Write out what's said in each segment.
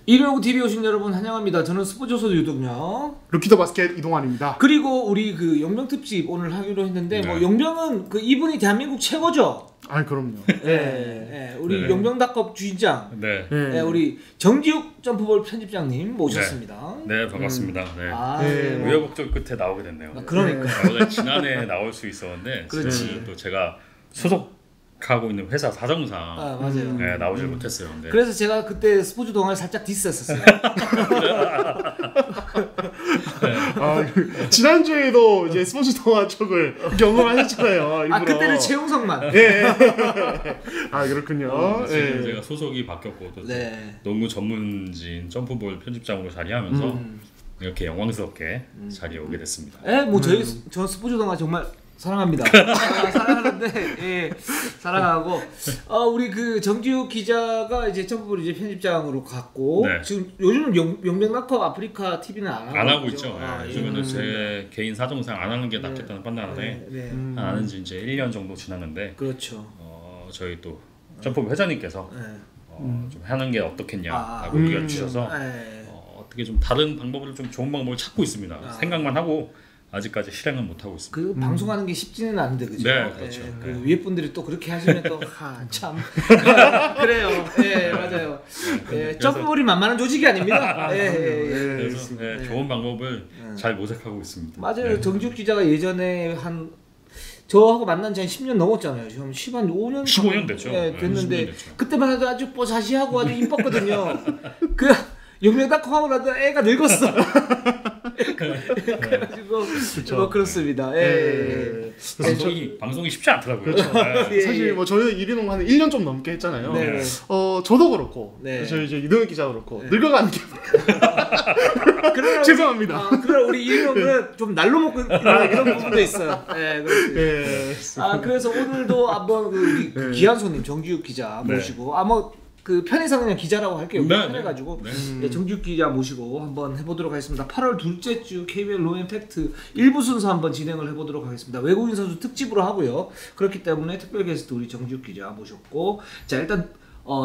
일요일 TV 오신 여러분 환영합니다. 저는 스포츠소도 유독요. 루키더 바스켓 이동환입니다. 그리고 우리 그 용병 특집 오늘 하기로 했는데 뭐 용병은 그 이분이 대한민국 최고죠. 아 그럼요. 네, 우리 용병닷컴 주인장, 우리 정지욱 점프볼 편집장님 모셨습니다. 네, 반갑습니다. 우여곡절 끝에 나오게 됐네요. 그러니까 원래 지난해 나올 수 있었는데 또 제가 소속하고 있는 회사 사정상 맞아요. 나오질 못했어요. 근데. 그래서 제가 그때 스포츠 동아리 살짝 디스했었어요. 지난주에도 이제 스포츠 동화 쪽을 경험하셨잖아요. 일부러. 그때는 최용석만. 아 그렇군요. 지금 제가 소속이 바뀌었고 또 농구 전문진 점프볼 편집장으로 자리하면서 이렇게 영광스럽게 자리에 오게 됐습니다. 뭐 저 스포츠 동화 정말 사랑합니다. 사랑하는데 사랑하고 우리 그 정지욱 기자가 이제 점프볼 이제 편집장으로 갔고 지금 요즘은 용병닷컴 아프리카 TV는 안 하고 있죠. 요즘에는 제 개인 사정상 안 하는 게 낫겠다는 판단에 안 하는 지 이제 1년 정도 지났는데 그렇죠. 저희 또 점프볼 회장님께서 좀 하는 게 어떻겠냐라고 의견 주셔서 어떻게 좀 다른 방법을 좀 좋은 방법을 찾고 있습니다. 생각만 하고 아직까지 실행은 못 하고 있습니다. 그 방송하는 게 쉽지는 않은데 그죠? 네, 그렇죠. 그 위에 분들이 또 그렇게 하시면 또 참 그래요. 맞아요. 점프볼이 만만한 조직이 아닙니다. 그래서 좋은 방법을 잘 모색하고 있습니다. 맞아요. 정지욱 기자가 예전에 저하고 만난 지 한 10년 넘었잖아요. 지금 15년 15년 됐죠. 됐는데 15년 됐죠. 그때만 해도 아주 뽀사시하고 아주 이뻤거든요. 그 용병닷컴 하고 나도 애가 늙었어. 그래가지고 뭐 그렇습니다. 방송이 쉽지 않더라고요. 사실 뭐 저희 일인농 한 1년 좀 넘게 했잖아요. 저도 그렇고 저희 이제 이동현 기자도 그렇고 늙어가는 게 죄송합니다. 그럼 우리 일인농은 좀 날로 먹고 이런 부분도 있어요. 그래서 오늘도 한번 우리 귀한 손님 정지욱 기자 모시고 그 편의상 그냥 기자라고 할게요. 편해가지고 정지욱 기자 모시고 한번 해보도록 하겠습니다. 8월 둘째 주 KBL 로앤팩트 1부 순서 한번 진행을 해보도록 하겠습니다. 외국인 선수 특집으로 하고요. 그렇기 때문에 특별 게스트 우리 정지욱 기자 모셨고, 자 일단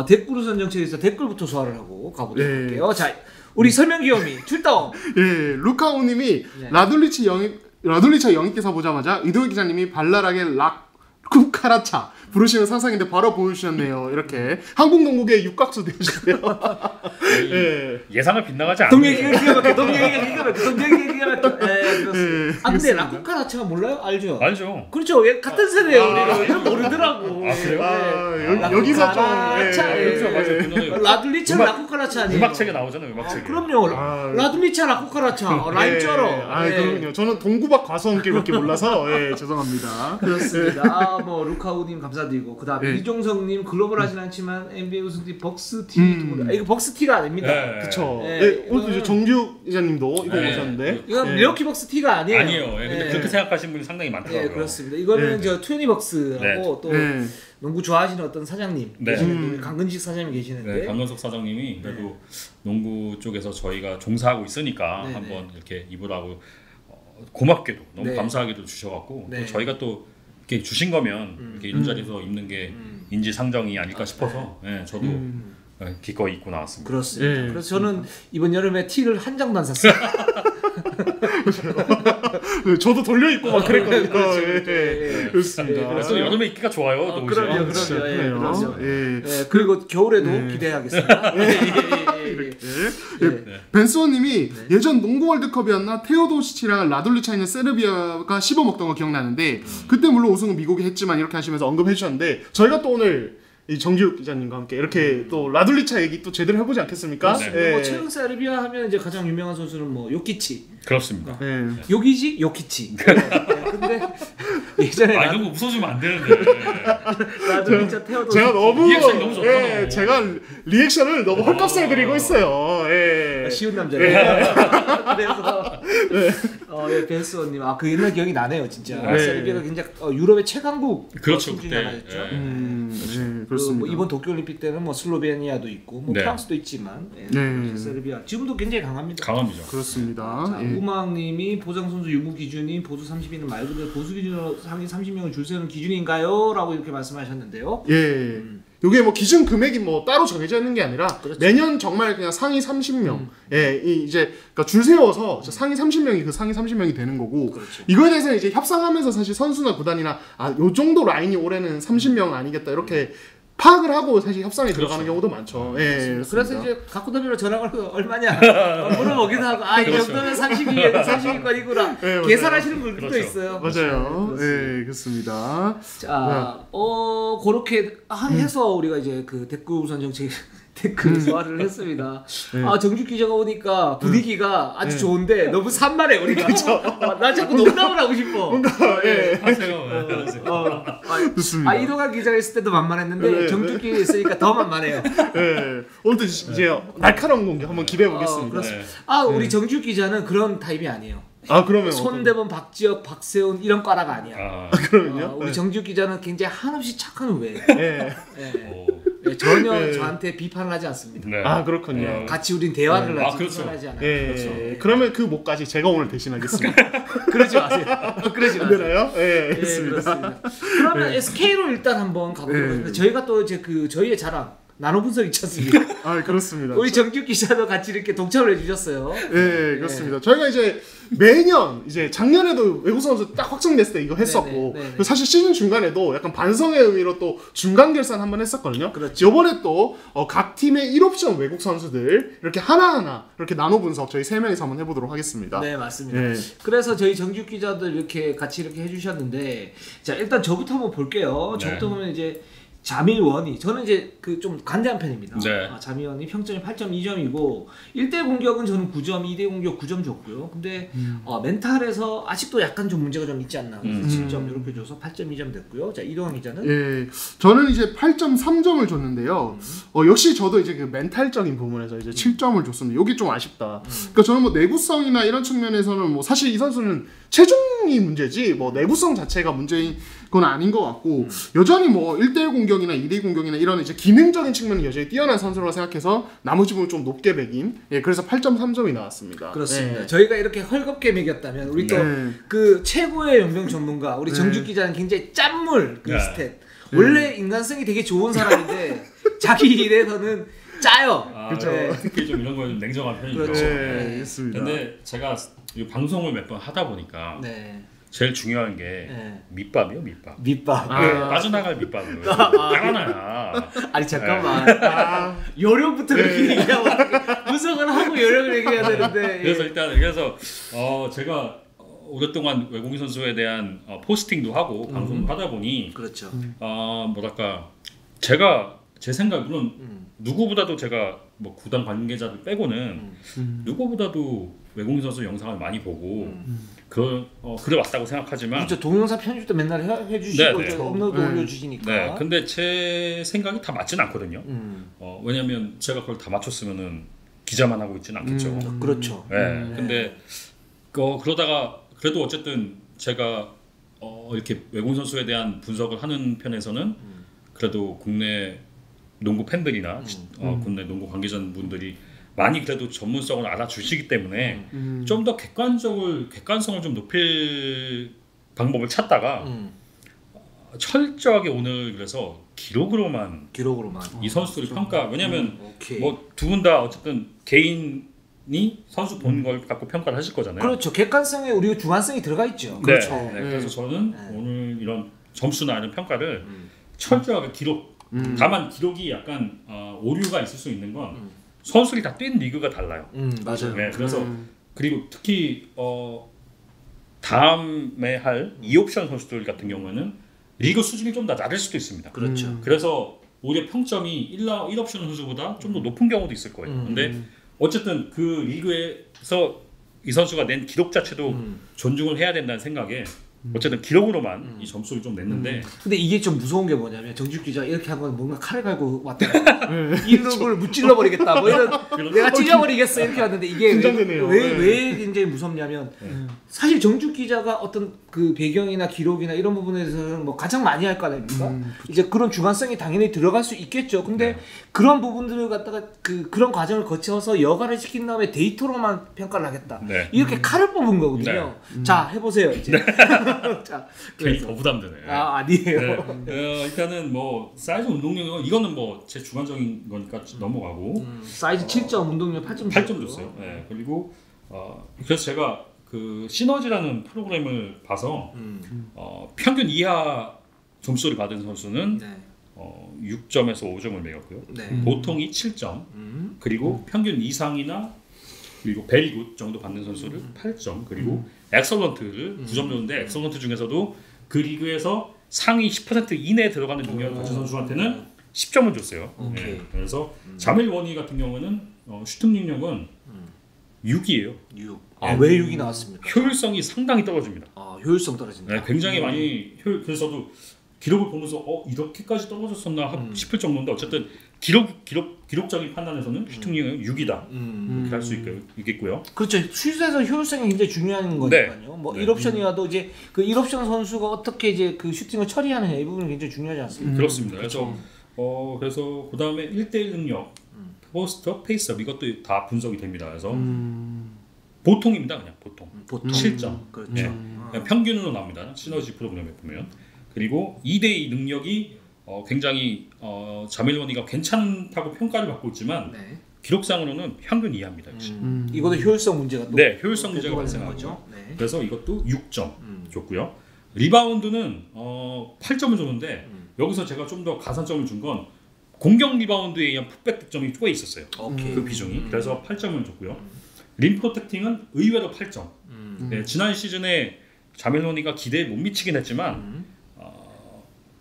댓글 우선 정책에서 댓글부터 소화를 하고 가보도록 할게요. 자 우리 설명 귀요미 출동. 루카오님이 라둘리차 영입기사 보자마자 이동현 기자님이 발랄하게 락쿠카라차 부르시는 상상인데 바로 보여주셨네요. 이렇게 한국 농구계의 육각수 되셨네요. 예상을 빗나가지 않아요. 동얘기가 기가 막혀. 그렇습니다. 근데 라쿠카라차가 몰라요? 알죠? 알죠. 그렇죠. 같은 세대예요. 우리는 모르더라고. 그래요? 여기서 좀 맞아요. 라둘리차 라쿠카라차 아니에요? 음악책에 나오잖아요. 음악책에. 그럼요. 라둘리차 라쿠카라차. 라인 쩔어. 그럼요. 저는 동구박 과수원길밖에 몰라서 죄송합니다. 그렇습니다. 뭐 루카우님 감사드리고 그다음에 이종성님 글로벌 하진 않지만 NBA 우승팀 벅스티 이거 벅스티가 아닙니다. 그렇죠. 오늘 이제 정지욱 기자님도 이거 보셨는데 이건 밀워키 벅스티가 아니에요. 아니에요. 근데 그렇게 생각하시는 분이 상당히 많더라고요. 그렇습니다. 이거는 저 투애니벅스라고 또 농구 좋아하시는 어떤 사장님 계시는데 강근식 사장님 계시는데 강근석 사장님이 그래도 농구 쪽에서 저희가 종사하고 있으니까 한번 이렇게 입으라고 고맙게도 너무 감사하게도 주셔갖고 또 저희가 또 이렇게 주신 거면 이렇게 이런 자리에서 입는 게 인지상정이 아닐까 싶어서 저도 기꺼이 입고 나왔습니다. 그렇습니다. 그래서 저는 이번 여름에 티를 한 장도 안 샀어요. 저도 돌려 입고 막 그랬거든요. 그렇습니다. 그래서 여름에 입기가 좋아요. 그럼요. 그리고 겨울에도 기대하겠습니다. 벤스원님이 예전 농구 월드컵이었나 테오도시치랑 라둘리차 있는 세르비아가 씹어먹던 거 기억나는데 그때 물론 우승은 미국이 했지만 이렇게 하시면서 언급해 주셨는데 저희가 또 오늘 이 정지욱 기자님과 함께 이렇게 또 라둘리차 얘기 또 제대로 해보지 않겠습니까? 뭐 최근 세르비아 하면 이제 가장 유명한 선수는 뭐 요키치. 그렇습니다. 요기지 요키치. 근데 예전에 이런 거 웃어주면 안 되는데. 라둘리차 테오도. 제가 너무 리액션이 너무 좋다. 제가 리액션을 너무 헐값을 드리고 있어요. 쉬운 남자예요. 그래서 벤스원님 그 옛날 기억이 나네요 진짜. 세르비아가 굉장히 유럽의 최강국 그렇죠 중에 하나였죠. 그렇습니다. 뭐 이번 도쿄올림픽 때는 뭐 슬로베니아도 있고 뭐 프랑스도 있지만 세르비아 지금도 굉장히 강합니다. 강합니다. 그렇습니다. 자, 우망님이 보장 선수 유무 기준이 보수 30인은 말 그대로 보수 기준으로 상위 30명을 줄 세우는 기준인가요? 라고 이렇게 말씀하셨는데요. 이게 뭐 기준 금액이 뭐 따로 정해져 있는 게 아니라 그렇죠. 매년 정말 그냥 상위 30명, 예, 이제 그러니까 줄 세워서 상위 30명이 그 상위 30명이 되는 거고 그렇죠. 이거에 대해서 이제 협상하면서 사실 선수나 구단이나 요 정도 라인이 올해는 30명 아니겠다 이렇게 파악을 하고 사실 협상에 들어가는 경우도 많죠. 예, 그래서 이제 가쿠더비로 전화를 얼마냐 물어보기도 하고 이 정도면 30위권이구나 계산하시는 분들도 있어요. 맞아요. 예, 그렇습니다. 자, 그렇게 해서 우리가 이제 그 댓글 우선 정책 댓글 소화를 했습니다. 정주 기자가 오니까 분위기가 아주 좋은데 너무 산만해 우리가. 나 자꾸 농담을 하고 싶어. 하세요. 좋습니다. 이동환 기자가 있을 때도 만만했는데 정주 기자 있으니까 더 만만해요. 오늘도 이제 날카로운 공격 한번 기대해 보겠습니다. 우리 정주 기자는 그런 타입이 아니에요. 그러면 손대범, 박지혁, 박세훈 이런 과라가 아니야. 그러면요? 우리 정주 기자는 굉장히 한없이 착한 후배. 네, 전혀 저한테 비판을 하지 않습니다. 그렇군요. 같이 우린 대화를 하지 그렇죠. 비판하지 않아요. 그렇죠. 그러면 그 목까지 제가 오늘 대신하겠습니다. 그러지 마세요. 그러지 마세요. 되나요? 그렇습니다. 그러면 SK로 일단 한번 가보도록 하겠습니다. 저희가 또 이제 저희의 자랑 나노 분석 있지 않습니까? 그렇습니다. 우리 정규 기자도 같이 이렇게 동참을 해주셨어요. 네, 그렇습니다. 저희가 이제 매년 이제 작년에도 외국 선수 딱 확정됐을 때 이거 했었고 사실 시즌 중간에도 약간 반성의 의미로 또 중간 결산 한번 했었거든요. 그렇죠. 이번에 또 각 팀의 1옵션 외국 선수들 이렇게 하나하나 이렇게 나눠 분석 저희 3명이서 한번 해보도록 하겠습니다. 네, 맞습니다. 그래서 저희 정규 기자들 이렇게 같이 이렇게 해주셨는데 자 일단 저부터 한번 볼게요. 저부터 보면 이제 자밀원이 저는 이제 그 좀 관대한 편입니다. 자밀원이 평점이 8.2점이고 1대 공격은 저는 9점, 2대 공격 9점 줬고요. 근데 멘탈에서 아직도 약간 좀 문제가 좀 있지 않나. 7점 이렇게 줘서 8.2점 됐고요. 자 이동환 기자는? 저는 이제 8.3점을 줬는데요. 역시 저도 이제 그 멘탈적인 부분에서 이제 7점을 줬습니다. 여기 좀 아쉽다. 그러니까 저는 뭐 내구성이나 이런 측면에서는 뭐 사실 이 선수는 체중이 문제지 뭐 내구성 자체가 문제인 건 아닌 것 같고 여전히 뭐 1대1 공격이나 2대2 공격이나 이런 이제 기능적인 측면은 여전히 뛰어난 선수라고 생각해서 나머지 부분 좀 높게 매긴 그래서 8.3점이 나왔습니다. 그렇습니다. 저희가 이렇게 헐겁게 매겼다면 우리 또 그 최고의 용병 전문가 우리 정주 기자는 굉장히 짠물 그 스탯 원래 인간성이 되게 좋은 사람인데 자기 일에서는 짜요. 그렇죠. 특히 좀 이런 거에 좀 냉정한 편이죠. 그렇죠. 그렇습니다. 근데 제가 이 방송을 몇 번 하다 보니까 제일 중요한 게 밑밥이요, 밑밥. 밑밥. 빠져나갈 밑밥을 깔아놔야. 아니 잠깐만. 요령부터 그렇게 얘기하고 분석을 하고 요령을 얘기해야 되는데. 그래서 제가 오랫동안 외국인 선수에 대한 포스팅도 하고 방송도 하다 보니 그렇죠. 뭐랄까 제가 제 생각 물론 누구보다도 제가 뭐 구단 관계자들 빼고는 누구보다도 외국인 선수 영상을 많이 보고 그래 왔다고 생각하지만 그렇죠. 동영상 편집도 맨날 해주시고 업로드 올려주시니까. 근데 제 생각이 다 맞진 않거든요. 왜냐하면 제가 그걸 다 맞췄으면은 기자만 하고 있지는 않겠죠. 그렇죠. 근데 그러다가 그래도 어쨌든 제가 이렇게 외국인 선수에 대한 분석을 하는 편에서는 그래도 국내 농구 팬들이나 국내 농구 관계자분들이 많이 그래도 전문성을 알아주시기 때문에 좀 더 객관성을 좀 높일 방법을 찾다가 철저하게 오늘 그래서 기록으로만 이 선수들이 평가. 왜냐면 뭐 두 분 다 어쨌든 개인이 선수 본 걸 갖고 평가를 하실 거잖아요. 그렇죠. 객관성에 우리가 주관성이 들어가 있죠. 그렇죠. 그래서 저는 오늘 이런 점수나 이런 평가를 철저하게 기록. 다만 기록이 약간 오류가 있을 수 있는 건 선수들이 다 뛴 리그가 달라요. 맞아요. 그래서 그리고 특히 다음에 할 2옵션 선수들 같은 경우에는 리그 수준이 좀 더 낮을 수도 있습니다. 그렇죠. 그래서 오히려 평점이 1옵션 선수보다 좀 더 높은 경우도 있을 거예요. 근데 어쨌든 그 리그에서 이 선수가 낸 기록 자체도 존중을 해야 된다는 생각에 어쨌든 기록으로만 이 점수를 좀 냈는데 근데 이게 좀 무서운 게 뭐냐면 정직 기자 이렇게 한 건 뭔가 칼을 갈고 왔다 이름을 무찔러 버리겠다 뭐 이런 내가 찔러버리겠어 이렇게 왔는데 이게 왜 굉장히 무섭냐면 사실 정직 기자가 어떤 그 배경이나 기록이나 이런 부분에 대해서는 뭐 가장 많이 할 거 아닙니까? 이제 그런 주관성이 당연히 들어갈 수 있겠죠. 근데 그런 부분들을 갖다가 그런 과정을 거쳐서 여과를 시킨 다음에 데이터로만 평가를 하겠다. 이렇게 칼을 뽑은 거거든요. 자 해보세요 이제. 자, 괜히 더 부담되네. 아니에요. 네. 일단은 뭐 사이즈 운동量이거는 뭐 제 주관적인 거니까 넘어가고 사이즈 7점, 운동량 8점 8점 줬어요. 네. 그리고 그래서 제가 그 시너지라는 프로그램을 봐서 평균 이하 점수를 받은 선수는 6점에서 5점을 매겼고요. 보통이 7점, 그리고 평균 이상이나 그리고 베리굿 정도 받는 선수를 8점, 그리고 엑설런트를 9점 줬는데 엑설런트 중에서도 그 리그에서 상위 10% 이내에 들어가는 능력을 가진 선수한테는 10점을 줬어요. 네. 그래서 자밀 워니 같은 경우는 슈팅 능력은 6이에요. 6. 왜 6이 나왔습니까? 효율성이 상당히 떨어집니다. 효율성 떨어진다. 네, 굉장히 많이 그래서도 기록을 보면서 이렇게까지 떨어졌었나 싶을 정도인데 어쨌든 기록적인 판단에서는 슈팅 능력은 6이다. 이렇게 할 수 있겠고요. 그렇죠. 슛에서 효율성이 굉장히 중요한 거니까요. 뭐 1옵션이라도 이제 그 1옵션 선수가 어떻게 이제 그 슈팅을 처리하느냐 이 부분이 굉장히 중요하지 않습니까? 그렇습니다. 그래서 그다음에 1대1 능력, 포스트업, 페이스업 이것도 다 분석이 됩니다. 그래서 보통입니다. 그냥 보통. 7점. 그렇죠. 네. 평균으로 나옵니다. 시너지 프로그램에 보면. 그리고 2대2 능력이 굉장히 자밀 워니가 괜찮다고 평가를 받고 있지만 기록상으로는 평균 이하입니다. 역시. 이것도 효율성 문제가 또 효율성 문제가 발생하죠. 그래서 이것도 6점 줬고요. 리바운드는 8점을 줬는데 여기서 제가 좀 더 가산점을 준 건 공격 리바운드에 의한 풋백 득점이 꽤 있었어요. 그 비중이. 그래서 8점을 줬고요. 림 프로텍팅은 의외로 8점. 네, 지난 시즌에 자밀 워니가 기대에 못 미치긴 했지만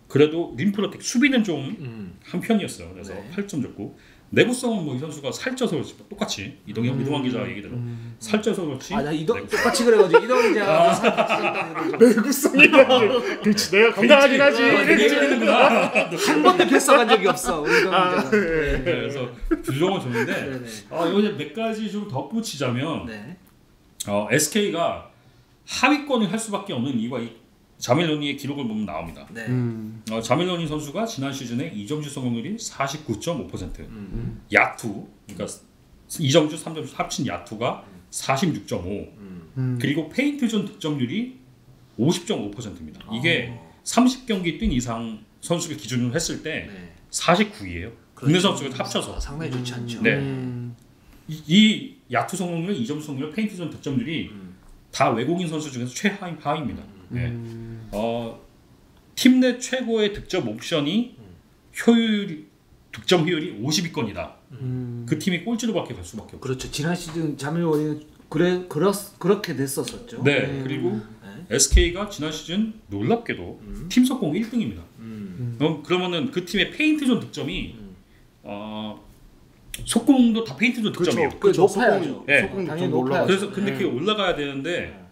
그래도 림 프로텍 수비는 좀 한 편이었어요. 그래서 8점 줬고 내구성은 뭐 이 선수가 살쪄서 그렇지 똑같이 이동환 기자 얘기대로 살쪄서 그렇지. 나 똑같이 그래가지고 이동환 기자가 살쪘다고 내구성이라니. 그렇지 내가 건강하긴 하지. 한 번도 패스한 적이 없어. 그래서 주종을 줬는데 여기 몇 가지 좀 덧붙이자면 SK가 하위권을 할 수밖에 없는 이유가 이 자밀 워니의 기록을 보면 나옵니다. 자밀 워니 선수가 지난 시즌에 2점슛 성공률이 49.5%, 야투, 그러니까 2점슛, 3점슛 합친 야투가 46.5, 그리고 페인트존 득점률이 50.5%입니다. 이게 30경기 뛴 이상 선수를 기준으로 했을 때 49위예요. 국내 선수가 합쳐서 상당히 좋지 않죠. 이 야투 성공률, 2점 성공률, 페인트존 득점률이 다 외국인 선수 중에서 최하위입니다. 팀 내 최고의 득점 옵션이 득점 효율이 50위권이다. 그 팀이 꼴찌로밖에 갈 수밖에 없죠. 그렇죠. 지난 시즌 자밀 워니는 그렇게 됐었었죠. 그리고 SK가 지난 시즌 놀랍게도 팀 속공 1등입니다. 그러면은 그 팀의 페인트존 득점이 속공도 다 페인트존 득점이에요. 높아야죠. 당연히 높아야죠. 그래서 근데 그게 올라가야 되는데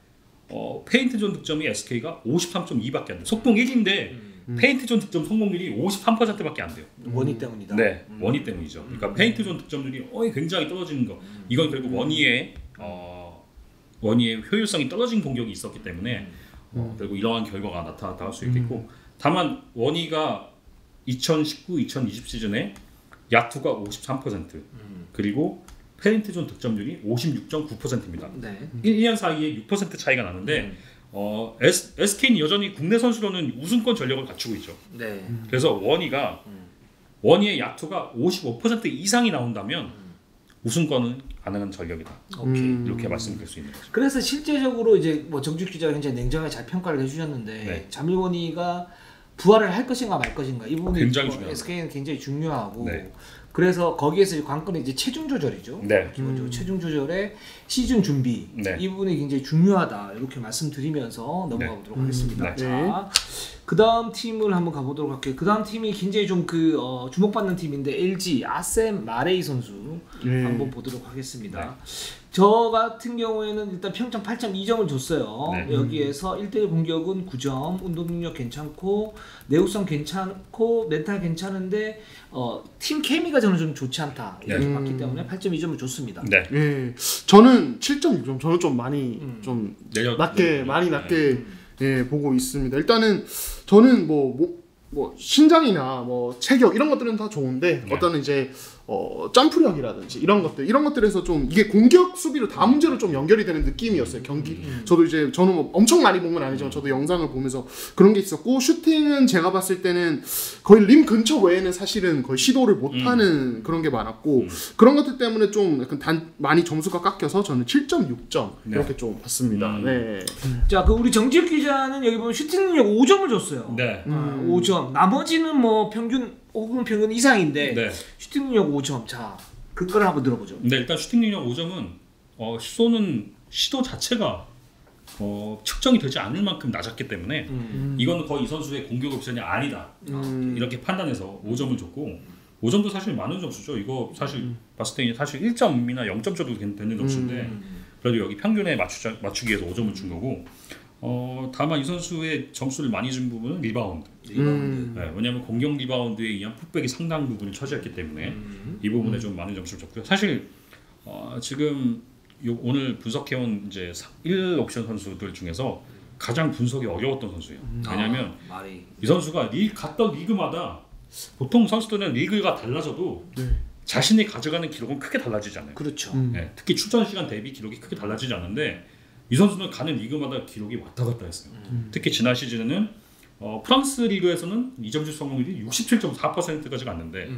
페인트존 득점이 SK가 53.2밖에 안 돼요. 속공 1인데 페인트존 득점 성공률이 53%밖에 안 돼요. 원이 때문이다. 원이 때문이죠. 그러니까 페인트존 득점률이 굉장히 떨어지는 거. 이건 결국 원희의 효율성이 떨어진 공격이 있었기 때문에 결국 이러한 결과가 나타났다 할 수 있겠고, 다만 원희가 2019-2020 시즌에 야투가 53%, 그리고 페인트존 득점률이 56.9%입니다. 1년 사이에 6% 차이가 나는데 SK는 여전히 국내 선수로는 우승권 전력을 갖추고 있죠. 그래서 원희의 야투가 55% 이상이 나온다면 우승권은 가능한 전력이다. 이렇게 말씀드릴 수 있는 거죠. 그래서 실제적으로 이제 뭐 정주 기자가 굉장히 냉정하게 잘 평가를 해주셨는데 자밀 워니가 부활을 할 것인가 말 것인가 이 부분이 굉장히 중요합니다. SK는 굉장히 중요하고 그래서 거기에서 관건은 이제 체중 조절이죠. 기본적으로 체중 조절에 시즌 준비 이 부분이 굉장히 중요하다 이렇게 말씀드리면서 넘어가 보도록 하겠습니다. 자, 그 다음 팀을 한번 가보도록 할게요. 그 다음 팀이 굉장히 좀 주목받는 팀인데 LG 아셈 마레이 선수 한번 보도록 하겠습니다. 저 같은 경우에는 일단 평점 8.2점을 줬어요. 여기에서 1대1 공격은 9점, 운동 능력 괜찮고 내구성 괜찮고 멘탈 괜찮은데 팀 케미가 저는 좀 좋지 않다 이렇게 봤기 때문에 8.2점을 줬습니다. 저는 7.6점, 저는 좀 많이 좀 낮게 보고 있습니다. 일단은 저는 뭐 신장이나 뭐 체격 이런 것들은 다 좋은데 어떤 이제 점프력이라든지 이런 것들에서 좀 이게 공격 수비로 다 문제로 좀 연결이 되는 느낌이었어요. 경기. 저도 이제 저는 뭐 엄청 많이 본 건 아니지만 저도 영상을 보면서 그런 게 있었고, 슈팅은 제가 봤을 때는 거의 림 근처 외에는 사실은 거의 시도를 못하는 그런 게 많았고, 그런 것들 때문에 좀 약간 많이 점수가 깎여서 저는 7.6점 이렇게 좀 봤습니다. 네. 자, 그 우리 정지혁 기자는 여기 보면 슈팅 능력 5점을 줬어요. 네. 5점. 나머지는 뭐 평균 혹은 평균 이상인데 네. 슈팅 능력 5점. 자, 그걸 한번 들어보죠. 네, 일단 슈팅 능력 5점은 쏘는 시도 자체가 측정이 되지 않을 만큼 낮았기 때문에 이거는 거의 이 선수의 공격 옵션이 아니다. 이렇게 판단해서 5점을 줬고, 5점도 사실 많은 점수죠. 이거 사실 봤을 때 사실 1점이나 0점 줘도 되는 점수인데 그래도 여기 평균에 맞추기 위해서 5점을 준 거고, 다만 이 선수의 점수를 많이 준 부분은 리바운드. 네, 왜냐하면 공격 리바운드에 의한 풋백이 상당 부분을 차지했기 때문에 이 부분에 좀 많은 점수를 줬고요. 사실 지금 오늘 분석해온 이제 1옵션 선수들 중에서 가장 분석이 어려웠던 선수예요. 왜냐하면 이 선수가 갔던 리그마다 보통 선수들은 리그가 달라져도 자신이 가져가는 기록은 크게 달라지지 않아요. 그렇죠. 네, 특히 출전 시간 대비 기록이 크게 달라지지 않는데 이 선수는 가는 리그마다 기록이 왔다 갔다 했어요. 특히 지난 시즌에는 프랑스 리그에서는 2점슛 성공률이 67.4%까지 갔는데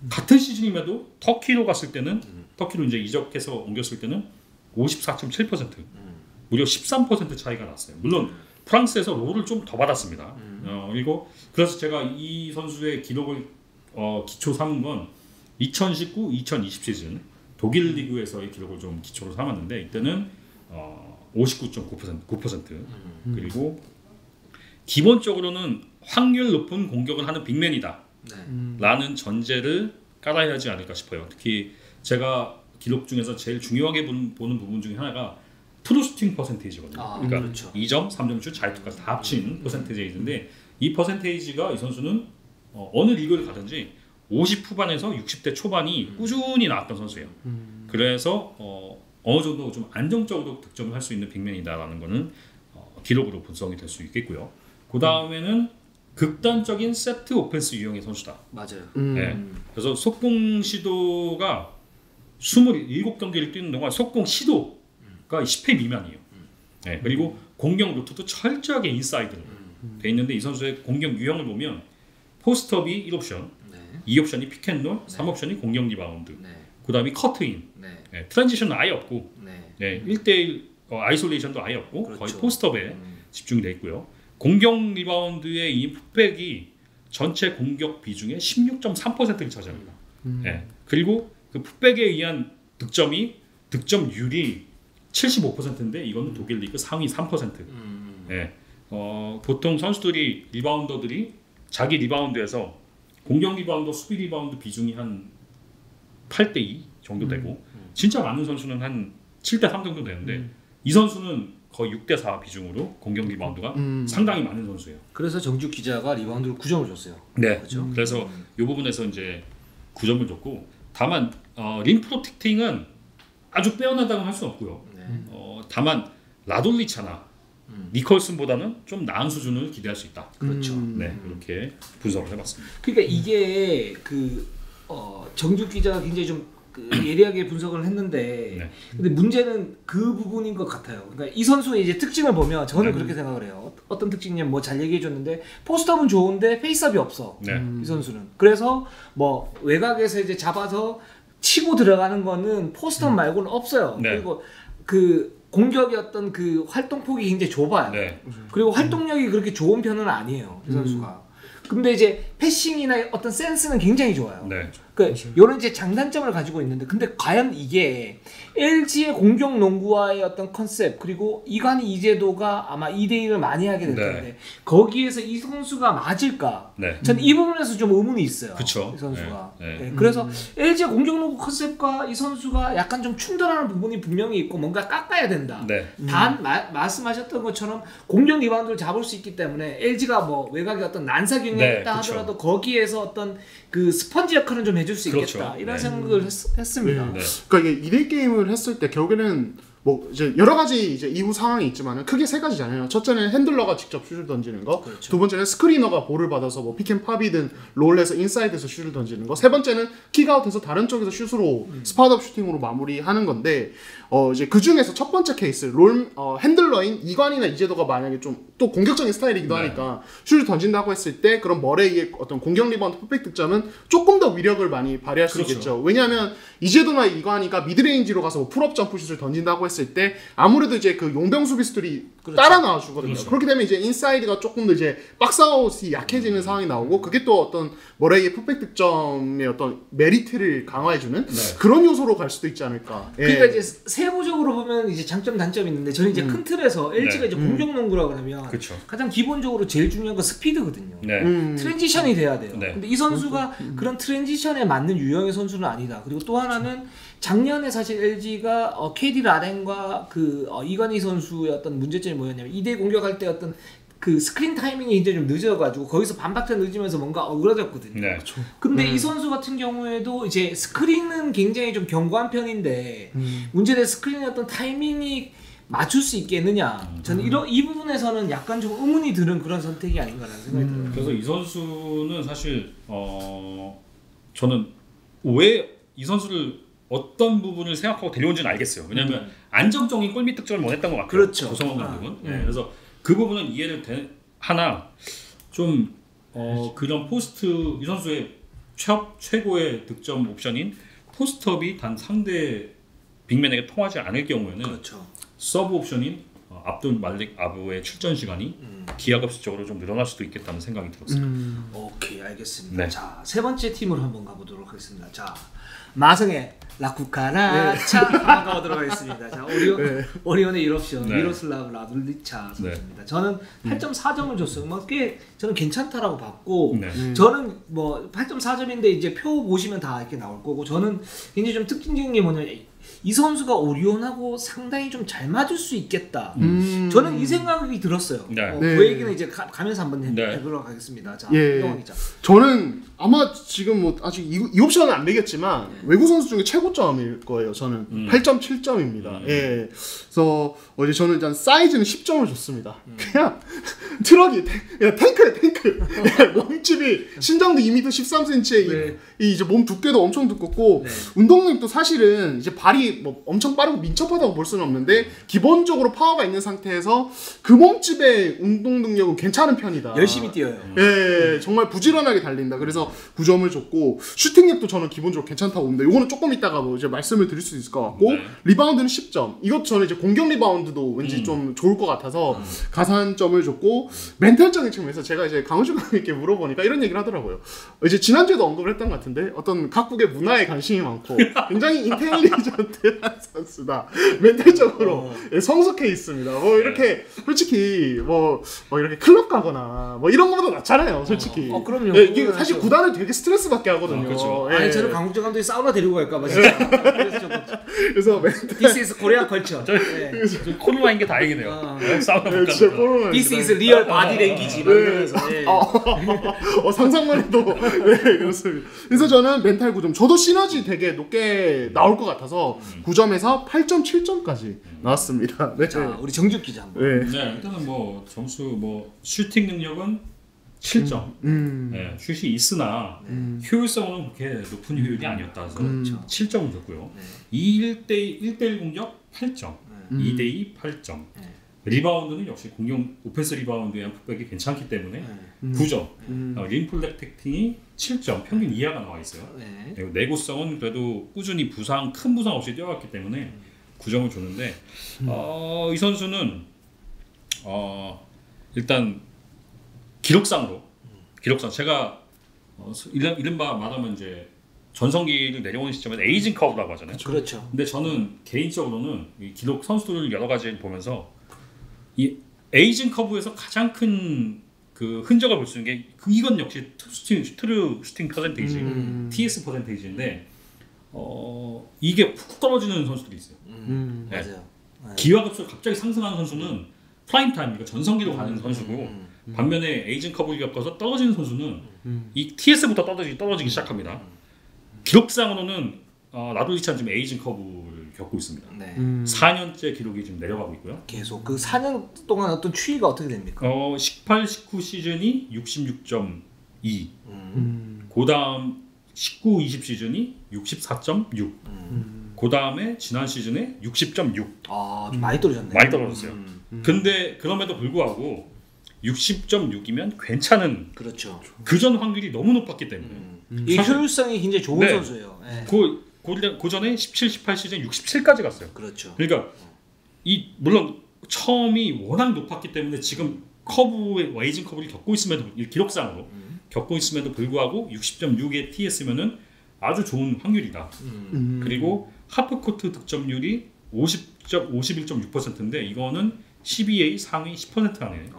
같은 시즌임에도 터키로 갔을 때는 터키로 이제 이적해서 옮겼을 때는 54.7%, 무려 13% 차이가 났어요. 물론 프랑스에서 롤을 좀 더 받았습니다. 그리고 그래서 제가 이 선수의 기록을 기초 삼은 건 2019, 2020 시즌 독일 리그에서의 기록을 좀 기초로 삼았는데 이때는 59.9%, 그리고 기본적으로는 확률 높은 공격을 하는 빅맨이다 라는 전제를 깔아야 하지 않을까 싶어요. 특히 제가 기록 중에서 제일 중요하게 보는 부분 중에 하나가 트루 슈팅 퍼센테이지거든요. 그러니까 그렇죠. 2점, 3점 슛, 자유투까지 다 합친 퍼센테이지인데 이 퍼센테이지가 이 선수는 어느 리그를 가든지 50 후반에서 60대 초반이 꾸준히 나왔던 선수예요. 그래서 어느 정도 좀 안정적으로 득점을 할 수 있는 빅맨이다라는 거는 기록으로 분석이 될 수 있겠고요. 그 다음에는 극단적인 세트 오펜스 유형의 선수다. 맞아요. 네. 그래서 속공 시도가 27경기를 뛰는 동안 속공 시도가 10회 미만이에요. 네. 그리고 공격 루트도 철저하게 인사이드로 돼 있는데 이 선수의 공격 유형을 보면 포스트업이 1옵션, 2옵션이 픽앤롤, 3옵션이 공격 리바운드, 그 다음에 커트인, 트랜지션은 아예 없고 1대1 아이솔레이션도 아예 없고 그렇죠. 거의 포스트업에 집중이 돼 있고요. 공격 리바운드의 이 풋백이 전체 공격 비중의 16.3%를 차지합니다. 그리고 그 풋백에 의한 득점률이 75%인데 이거는 독일 리그 상위 3%. 보통 선수들이 리바운더들이 자기 리바운드에서 공격 리바운드, 수비 리바운드 비중이 한 8대2 정도 되고 진짜 많은 선수는 한 7대3 정도 되는데 이 선수는 거의 6대4 비중으로 공격 리바운드가 상당히 많은 선수예요. 그래서 정지욱 기자가 리바운드를 9점을 줬어요. 네. 그렇죠? 그래서 이 부분에서 이제 9점을 줬고, 다만 림 프로텍팅은 아주 빼어나다고 할 수는 없고요. 다만 라돌리차나 니콜슨보다는 좀 나은 수준을 기대할 수 있다. 그렇죠. 네, 이렇게 분석을 해봤습니다. 그러니까 이게 정지욱 기자가 굉장히 좀 예리하게 분석을 했는데, 근데 문제는 그 부분인 것 같아요. 그러니까 이 선수의 이제 특징을 보면 저는 그렇게 생각을 해요. 어떤 특징이냐면 뭐 잘 얘기해줬는데 포스트업은 좋은데 페이스업이 없어. 이 선수는. 그래서 뭐 외곽에서 이제 잡아서 치고 들어가는 거는 포스트업 말고는 없어요. 그리고 그 공격의 어떤 그 활동폭이 굉장히 좁아요. 그리고 활동력이 그렇게 좋은 편은 아니에요. 이 선수가. 근데 이제 패싱이나 어떤 센스는 굉장히 좋아요. 이런 이제 장단점을 가지고 있는데, 근데 과연 이게 LG의 공격 농구와의 어떤 컨셉, 그리고 이관희 이재도가 아마 2대1을 많이 하게 될 텐데 거기에서 이 선수가 맞을까? 전 이 부분에서 좀 의문이 있어요. 그쵸. 이 선수가. 그래서 LG의 공격 농구 컨셉과 이 선수가 약간 좀 충돌하는 부분이 분명히 있고 뭔가 깎아야 된다. 단 말씀하셨던 것처럼 공격 리바운드를 잡을 수 있기 때문에 LG가 뭐 외곽에 어떤 난사 경향이 있다 하더라도 거기에서 어떤 그 스펀지 역할은 좀 해줄 수 있겠다. 이런 생각을 했습니다. 그러니까 이게 2대 게임을 했을 때 결국에는 뭐 이제 여러 가지 이제 이후 상황이 있지만은 크게 세 가지잖아요. 첫째는 핸들러가 직접 슛을 던지는 거, 그렇죠. 두 번째는 스크리너가 볼을 받아서 뭐 피켄팝이든 롤에서 인사이드에서 슛을 던지는 거, 세 번째는 킥아웃해서 다른 쪽에서 슛으로 스팟업 슈팅으로 마무리하는 건데 이제 그 중에서 첫 번째 케이스 핸들러인 이관이나 이재도가 만약에 좀 또 공격적인 스타일이기도 하니까 슛을 던진다고 했을 때 그런 머레이의 어떤 공격 리바운드 풋백 득점은 조금 더 위력을 많이 발휘할 수 있겠죠. 왜냐하면 이재도나 이관이가 미드레인지로 가서 뭐 풀업 점프슛을 던진다고 했을 때 아무래도 이제 그 용병 수비수들이 따라 나와 주거든요. 그렇게 되면 이제 인사이드가 조금 더 이제 박스아웃이 약해지는 상황이 나오고 그게 또 어떤 머레이의 풋백 득점의 어떤 메리트를 강화해주는 그런 요소로 갈 수도 있지 않을까. 그러니까 이제 세부적으로 보면 이제 장점 단점이 있는데 저는 이제 큰 틀에서 LG가 이제 공격 농구라고 하면 가장 기본적으로 제일 중요한 건 스피드거든요. 트랜지션이 돼야 돼요. 근데 이 선수가 그런 트랜지션에 맞는 유형의 선수는 아니다. 그리고 또 하나는 작년에 사실 LG가 KD 라렌과 이관희 선수의 어떤 문제점이 뭐였냐면 2대 공격할 때 어떤 그 스크린 타이밍이 이제 좀 늦어가지고 거기서 반박자 늦으면서 뭔가 억울해졌거든요. 근데 이 선수 같은 경우에도 이제 스크린은 굉장히 좀 견고한 편인데 문제는 스크린의 어떤 타이밍이 맞출 수 있겠느냐. 저는 이 부분에서는 약간 좀 의문이 드는 그런 선택이 아닌가라는 생각이 들어요. 그래서 이 선수는 사실 저는 왜 이 선수를 어떤 부분을 생각하고 데려온지는 알겠어요. 왜냐하면 안정적인 골밑 득점을 원했던 것 같아요. 그렇죠. 고성원 감독은. 그래서 그 부분은 이해를 하나 좀 그런 포스트 이 선수의 최고의 득점 옵션인 포스트업이 단 상대 빅맨에게 통하지 않을 경우에는 서브 옵션인 압둘 말릭 아부의 출전 시간이 기하급수적으로 좀 늘어날 수도 있겠다는 생각이 들었어요. 오케이, 알겠습니다. 자, 세 번째 팀으로 한번 가보도록 하겠습니다. 자, 마성의 라쿠카라차 한번 가보도록 하겠습니다. 자, 오리온의 1옵션 미로슬라브 라둘리차 선수입니다. 저는 8.4점을 줬어요. 뭐 꽤 저는 괜찮다라고 봤고 저는 뭐 8.4점인데 이제 표 보시면 다 이렇게 나올 거고 저는 굉장히 좀 특징적인 게 뭐냐면 이 선수가 오리온하고 상당히 좀 잘 맞을 수 있겠다. 저는 이 생각이 들었어요. 그 얘기는 이제 가면서 한번 해보도록 하겠습니다. 자, 이동환 기자. 저는 아마 지금 뭐 아직 이 옵션은 안 되겠지만 외국 선수 중에 최고점일 거예요. 저는 8.7점입니다. 그래서 이제 저는 일단 사이즈는 10점을 줬습니다. 그냥 트럭이 그냥 탱크. 몸집이 신장도 2m 13cm에 이제 몸 두께도 엄청 두껍고 운동력도 사실은 이제 발이 뭐 엄청 빠르고 민첩하다고 볼 수는 없는데 기본적으로 파워가 있는 상태에서 그 몸집의 운동 능력은 괜찮은 편이다. 열심히 뛰어요. 정말 부지런하게 달린다. 그래서 9점을 줬고 슈팅력도 저는 기본적으로 괜찮다고 봅니다. 이거는 조금 이따가 뭐 이제 말씀을 드릴 수 있을 것 같고 리바운드는 10점. 이것도 저는 이제 공격 리바운드도 왠지 좀 좋을 것 같아서 가산점을 줬고 멘탈적인 측면에서 제가 이제 강호준 감독님께 물어보니까 이런 얘기를 하더라고요. 이제 지난주에도 언급을 했던 것 같은데 어떤 각국의 문화에 관심이 많고 굉장히 인텔리전트한 선수다. 멘탈적으로 성숙해 있습니다. 뭐 이렇게 솔직히 뭐 이렇게 클럽 가거나 뭐 이런 거보다 낫잖아요. 솔직히. 그럼요. 이게 사실 구단을 되게 스트레스 받게 하거든요. 그렇죠. 아니 저는 강국재 감독이 사우나 데리고 갈까봐 진짜. 그래서 This is Korean culture. 코로나인 게 다행이네요. 사우나 못 진짜 가는 코로나. This is real body language. 이러면서. 상상만 해도 그렇습니다. 그래서 저는 멘탈 9점. 저도 시너지 되게 높게 나올 것 같아서 9점에서 8.7점까지 나왔습니다. 자, 우리 정juk 기자 한번. 일단은 뭐 점수 뭐 슈팅 능력은 7점. 슛이 있으나 효율성은 그렇게 높은 효율이 아니었다. 그래서 7점을 줬고요. 1대1 공격 8점, 2대2 8점. 리바운드는 역시 오펜스 리바운드에 대한 풋백이 괜찮기 때문에 9점. 림플렉 택팅이 7점, 평균 이하가 나와 있어요. 그리고 내구성은 그래도 꾸준히 큰 부상 없이 뛰어갔기 때문에 9점을 줬는데 이 선수는 일단 기록상 제가 이른바 말하면 이제 전성기를 내려오는 시점에 에이징 커브라고 하잖아요. 그렇죠. 근데 저는 개인적으로는 이 기록 선수들 여러 가지를 보면서 이 에이징 커브에서 가장 큰 그 흔적을 볼 수 있는 게 이건 역시 트루 슈팅 퍼센테이지, TS 퍼센테이지인데 이게 훅 떨어지는 선수들이 있어요. 맞아요. 기하급수로 갑자기 상승하는 선수는 프라임 타임, 그러니까 전성기로 가는 선수고 반면에 에이징 커브를 겪어서 떨어지는 선수는 이 TS부터 떨어지기 시작합니다. 기록상으로는 라돌리차는 지금 에이징 커브를 겪고 있습니다. 네. 4년째 기록이 지금 내려가고 있고요. 계속 그 4년 동안 어떤 추이가 어떻게 됩니까? 18, 19 시즌이 66.2. 그다음 19, 20 시즌이 64.6. 그다음에 지난 시즌에 60.6. 아, 좀 많이 떨어졌네. 많이 떨어졌어요. 근데 그럼에도 불구하고 60.6이면 괜찮은 그렇죠. 그전 확률이 너무 높았기 때문에 이 효율성이 굉장히 좋은 네. 선수예요. 네. 그 전에 17, 18 시즌 67까지 갔어요. 그렇죠. 그러니까 물론 처음이 워낙 높았기 때문에 지금 커브의 에이징 커브를 겪고 있음에도 기록상으로 겪고 있음에도 불구하고 60.6의 TS면은 아주 좋은 확률이다. 그리고 하프코트 득점률이 51.6%인데 이거는 CBA 상위 10% 안에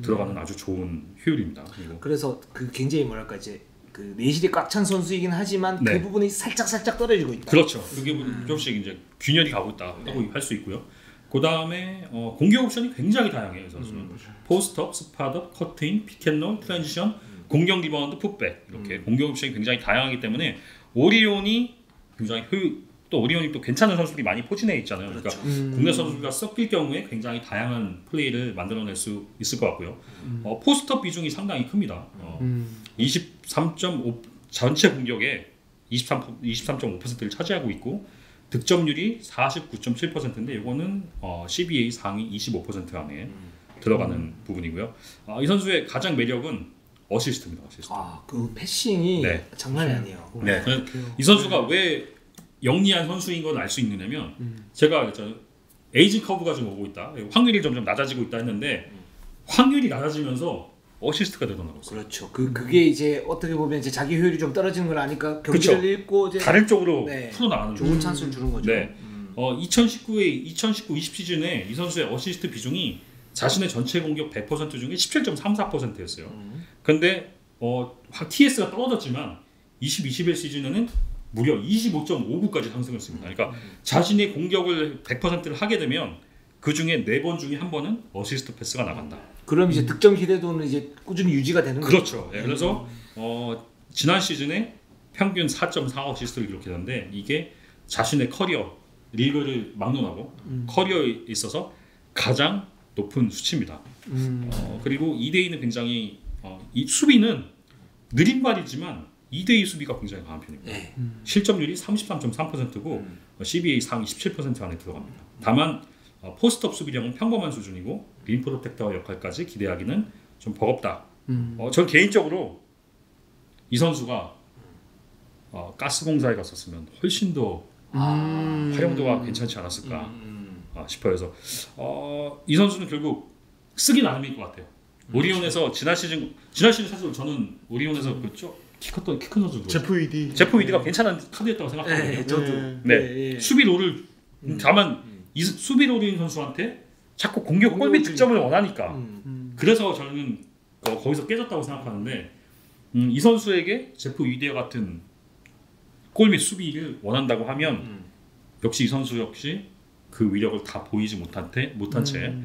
들어가는 아주 좋은 효율입니다. 그래서 그 굉장히 뭐랄까 이제 그 내실이 꽉 찬 선수이긴 하지만 네. 그 부분이 살짝 떨어지고 있다. 그렇죠. 그게 조금씩 이제 균열이 가고 있다고 할 수 있고요. 그 다음에 공격 옵션이 굉장히 다양해요. 선수는 포스트업, 스팟업, 커트인, 피켓롤, 트랜지션, 공격 리바운드, 풋백 이렇게 공격 옵션이 굉장히 다양하기 때문에 오리온이 굉장히 또 오리온이 또 괜찮은 선수들이 많이 포진해 있잖아요. 그렇죠. 그러니까 국내 선수들과 섞일 경우에 굉장히 다양한 플레이를 만들어낼 수 있을 것 같고요. 포스트업 비중이 상당히 큽니다. 23.5 전체 공격의 23.5%를 차지하고 있고 득점률이 49.7%인데 이거는 CBA 상위 25% 안에 들어가는 부분이고요. 이 선수의 가장 매력은 어시스트입니다. 어시스트. 그 패싱이 네. 장난이 아니에요. 네. 이 선수가 왜 영리한 선수인 건 알 수 있느냐면 제가 에이징 커브가 좀 오고 있다. 확률이 점점 낮아지고 있다 했는데 확률이 낮아지면서 어시스트가 늘어나고 있어요. 그렇죠. 그게 이제 어떻게 보면 이제 자기 효율이 좀 떨어지는 걸 아니까 경기를 읽고 이제 다른 쪽으로 네. 풀어나가는 좋은 찬스를 주는 거죠. 네. 2019-20 시즌에 이 선수의 어시스트 비중이 자신의 전체 공격 100% 중에 17.34%였어요. 근데 TS가 떨어졌지만 20-21 시즌에는 무려 25.59까지 상승했습니다. 그러니까 자신의 공격을 100%를 하게 되면 그 중에 4번 중에 한 번은 어시스트 패스가 나간다. 그럼 이제 득점 기대도는 이제 꾸준히 유지가 되는 거죠. 그렇죠. 네, 그래서 지난 시즌에 평균 4.4 어시스트를 기록했는데 이게 자신의 커리어 리그를 막론하고 커리어에 있어서 가장 높은 수치입니다. 그리고 2대2는 굉장히 이 수비는 느린 발이지만 2대2 수비가 굉장히 강한 편입니다. 네. 실점률이 33.3%고 CBA 상위 17% 안에 들어갑니다. 다만 포스트업 수비력은 평범한 수준이고 림 프로텍터 역할까지 기대하기는 좀 버겁다. 전 개인적으로 이 선수가 가스공사에 갔었으면 훨씬 더 활용도가 괜찮지 않았을까 싶어요. 그래서 이 선수는 결국 쓰기 나름일 것 같아요. 오리온에서 지난 시즌 사실 저는 오리온에서 키 큰 선수 제프 위디가 괜찮은 카드였다고 생각하거든요. 네, 저도. 네. 수비 롤을 다만 이 수비 롤인 선수한테 자꾸 공격 골밑 득점을 원하니까 그래서 저는 거기서 깨졌다고 생각하는데 이 선수에게 제프 위디와 같은 골밑 수비를 원한다고 하면 역시 이 선수 역시 그 위력을 다 보이지 못한 채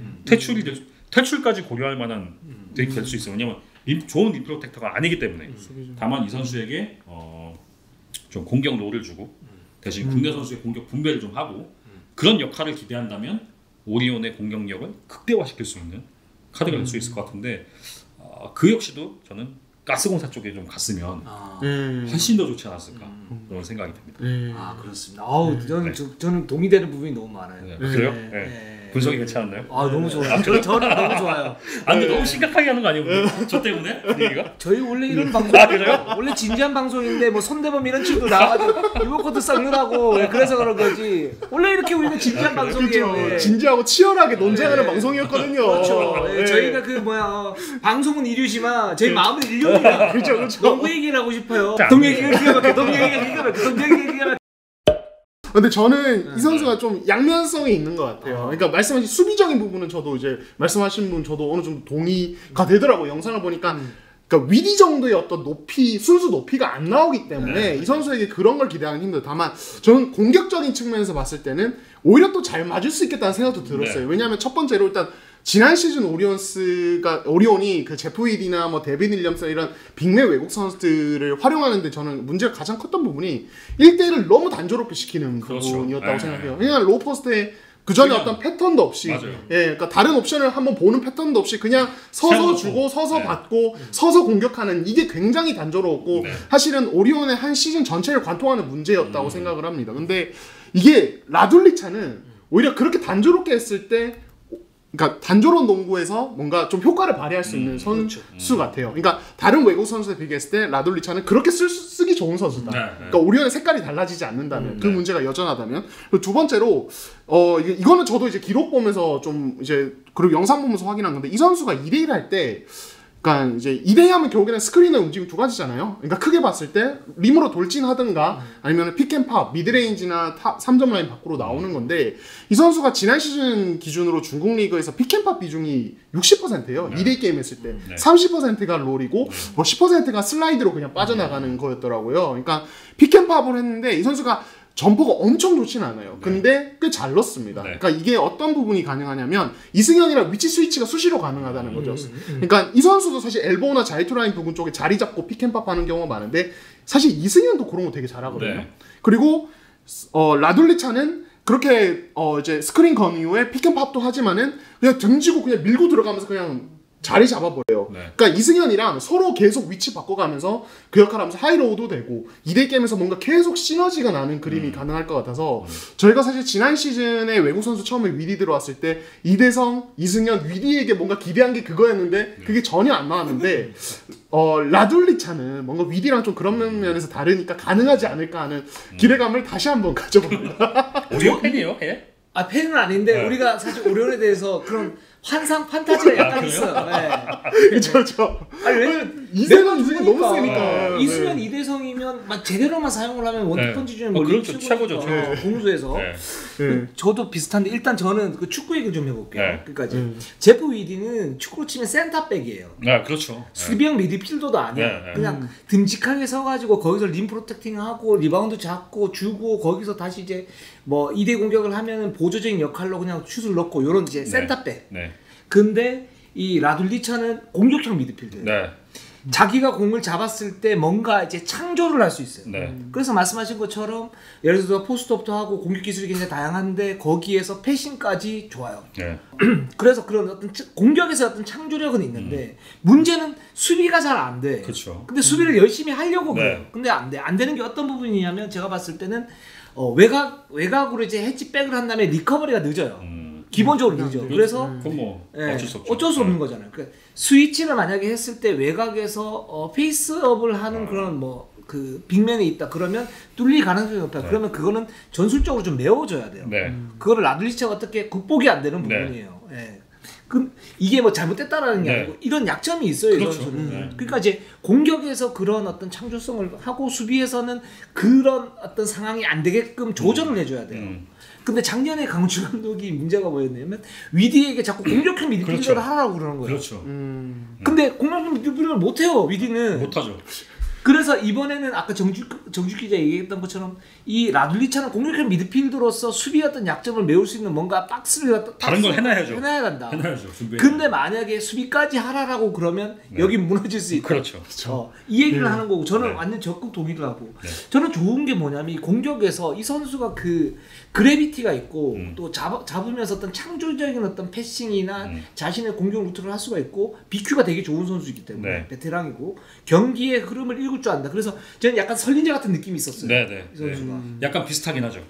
퇴출까지 고려할 만한 될 수 있어요. 왜냐면 좋은 림 프로텍터가 아니기 때문에. 다만 이 선수에게 좀 공격 롤을 주고 대신 국내 선수의 공격 분배를 좀 하고 그런 역할을 기대한다면 오리온의 공격력을 극대화시킬 수 있는 카드가 될 수 있을 것 같은데 그 역시도 저는 가스공사 쪽에 좀 갔으면 훨씬 더 좋지 않았을까 그런 생각이 듭니다. 그렇습니다. 저는 동의되는 부분이 너무 많아요. 네. 그래요? 네. 분석이 괜찮았나요? 너무 좋아요. 저는 너무 좋아요. 근데 너무 심각하게 하는 거 아니에요? 저 때문에? 분위기가? 저희 원래 이런 방송 그래요? 원래 진지한 방송인데 뭐 손대범 이런 친구 나와가지고 유머코드 썩느라고 그래서 그런 거지. 원래 이렇게 우리는 진지한 방송이에요. 그렇죠. 진지하고 치열하게 논쟁하는 방송이었거든요. 그렇죠. 네. 저희가 방송은 인류지만 저희 마음은 인류입니다. 그렇죠. 농구 얘기를 하고 싶어요. 동 얘기가 기가 막혀. 동 얘기가 기가 막혀. 근데 저는 이 선수가 좀 양면성이 있는 것 같아요. 그러니까 말씀하신 수비적인 부분은 저도 이제 말씀하신 분 저도 어느 정도 동의가 되더라고요. 영상을 보니까 그러니까 위디 정도의 어떤 순수 높이가 안 나오기 때문에 이 선수에게 그런 걸 기대하기는 힘들어요. 다만 저는 공격적인 측면에서 봤을 때는 오히려 또 잘 맞을 수 있겠다는 생각도 들었어요. 왜냐하면 첫 번째로 일단 지난 시즌 오리온이 그 제프 윌이나 뭐 데빈 윌리엄슨 이런 빅맨 외국 선수들을 활용하는데 저는 문제가 가장 컸던 부분이 1대1을 너무 단조롭게 시키는 그렇죠. 부분이었다고 생각해요. 그냥 로우포스트에 그 전에 어떤 패턴도 없이, 그러니까 다른 옵션을 한번 보는 패턴도 없이 그냥 서서 주고, 서서 받고, 서서 공격하는 이게 굉장히 단조로웠고 사실은 오리온의 한 시즌 전체를 관통하는 문제였다고 생각을 합니다. 근데 이게 라둘리차는 오히려 그렇게 단조롭게 했을 때 그러니까 단조로운 농구에서 뭔가 좀 효과를 발휘할 수 있는 선수 같아요. 그러니까 다른 외국 선수에 비교했을 때 라둘리차는 그렇게 쓰기 좋은 선수다. 그러니까 오리온의 색깔이 달라지지 않는다면 그 문제가 여전하다면. 그리고 두 번째로 이거는 저도 이제 기록 보면서 좀 이제 그리고 영상 보면서 확인한 건데 이 선수가 2대1 할 때 그러니까 이제 2대2 하면 결국에는 스크린의 움직임 두 가지잖아요. 그러니까 크게 봤을 때 림으로 돌진하든가 아니면 픽앤팝, 미드레인지나 3점 라인 밖으로 나오는 건데 이 선수가 지난 시즌 기준으로 중국 리그에서 픽앤팝 비중이 60%예요. 2대2 게임 했을 때. 30%가 롤이고 뭐 10%가 슬라이드로 그냥 빠져나가는 거였더라고요. 그러니까 픽앤팝을 했는데 이 선수가 점퍼가 엄청 좋진 않아요. 근데 꽤 잘 넣습니다. 그러니까 이게 어떤 부분이 가능하냐면 이승현이랑 위치 스위치가 수시로 가능하다는 거죠. 그러니까 이 선수도 사실 엘보나 자이투라인 부분 쪽에 자리 잡고 픽앤팝 하는 경우가 많은데 사실 이승현도 그런 거 되게 잘하거든요. 그리고 라둘리차는 그렇게 이제 스크린 건 이후에 픽앤팝도 하지만은 그냥 등지고 그냥 밀고 들어가면서 그냥 자리 잡아버려요. 그러니까 이승현이랑 서로 계속 위치 바꿔가면서 그 역할을 하면서 하이로우도 되고 2대 게임에서 뭔가 계속 시너지가 나는 그림이 가능할 것 같아서 저희가 사실 지난 시즌에 외국 선수 처음에 위디 들어왔을 때 이대성, 이승현, 위디에게 뭔가 기대한 게 그거였는데 그게 전혀 안 나왔는데 라둘리차는 뭔가 위디랑 좀 그런 면에서 다르니까 가능하지 않을까 하는 기대감을 다시 한번 가져봅니다. 오리온 팬이에요? 예? 아 팬은 아닌데 우리가 사실 오리온에 대해서 그런 환상 판타지가 약간 있어요. 그렇죠. 아니 왜냐면 이승현 너무 세니까. 이승현 이대성이면 막 제대로만 사용을 하면 원투펀치 중에 뭐 그렇죠. 최고죠. 공수에서. 저도 비슷한데 일단 저는 그 축구 얘기 좀 해볼게요. 그러니까 이제 제프 위디는 축구로 치면 센터백이에요. 그렇죠. 수비형 미드필더도 아니야. 그냥 듬직하게 서가지고 거기서 림 프로텍팅하고 리바운드 잡고 주고 거기서 다시 이제 뭐 2대 공격을 하면은 보조적인 역할로 그냥 슛을 넣고 요런 이제 센터백. 근데 이 라둘리차는 공격형 미드필더예요. 자기가 공을 잡았을 때 뭔가 이제 창조를 할 수 있어요. 그래서 말씀하신 것처럼 예를 들어서 포스트업도 하고 공격 기술이 굉장히 다양한데 거기에서 패싱까지 좋아요. 그래서 그런 어떤 공격에서 어떤 창조력은 있는데 문제는 수비가 잘 안 돼. 근데 수비를 열심히 하려고 그래요. 근데 안 돼. 안 되는 게 어떤 부분이냐면 제가 봤을 때는 외곽으로 이제 해치백을 한 다음에 리커버리가 늦어요. 기본적으로 늦죠. 그래서 어쩔 수 없는 거잖아요. 그러니까 스위치를 만약에 했을 때 외곽에서 페이스업을 하는 그런 뭐 그 빅맨이 있다 그러면 뚫릴 가능성이 높아요. 그러면 그거는 전술적으로 좀 메워줘야 돼요. 그거를 라둘리차가 어떻게 극복이 안 되는 부분이에요. 그럼 이게 뭐 잘못됐다라는 게 아니고 이런 약점이 있어요. 이런 선수는. 그러니까 이제 공격에서 그런 어떤 창조성을 하고 수비에서는 그런 어떤 상황이 안 되게끔 조절을 해줘야 돼요. 근데 작년에 강훈주 감독이 문제가 뭐였냐면 위디에게 자꾸 공격형 미드필더를 하라고 그러는 거예요. 근데 공격형 미드필더를 못해요. 위디는 못하죠. 그래서 이번에는 아까 정주 기자 얘기했던 것처럼 이 라둘리차는 공격형 미드필더로서 수비 어떤 약점을 메울 수 있는 뭔가 박스를 다른 걸 해놔야죠. 해놔야 한다. 해놔야죠. 근데 만약에 수비까지 하라라고 그러면 여기 무너질 수 있다. 이 얘기를 하는 거고 저는 완전 적극 동의를 하고 저는 좋은 게 뭐냐면 이 공격에서 이 선수가 그 그래비티가 있고 또 잡으면서 어떤 창조적인 어떤 패싱이나 자신의 공격 루트를 할 수가 있고 BQ가 되게 좋은 선수이기 때문에 베테랑이고 경기의 흐름을 읽을 줄 안다. 그래서 저는 약간 설린저 같은 느낌이 있었어요. 이 선수가. 약간 비슷하긴 하죠.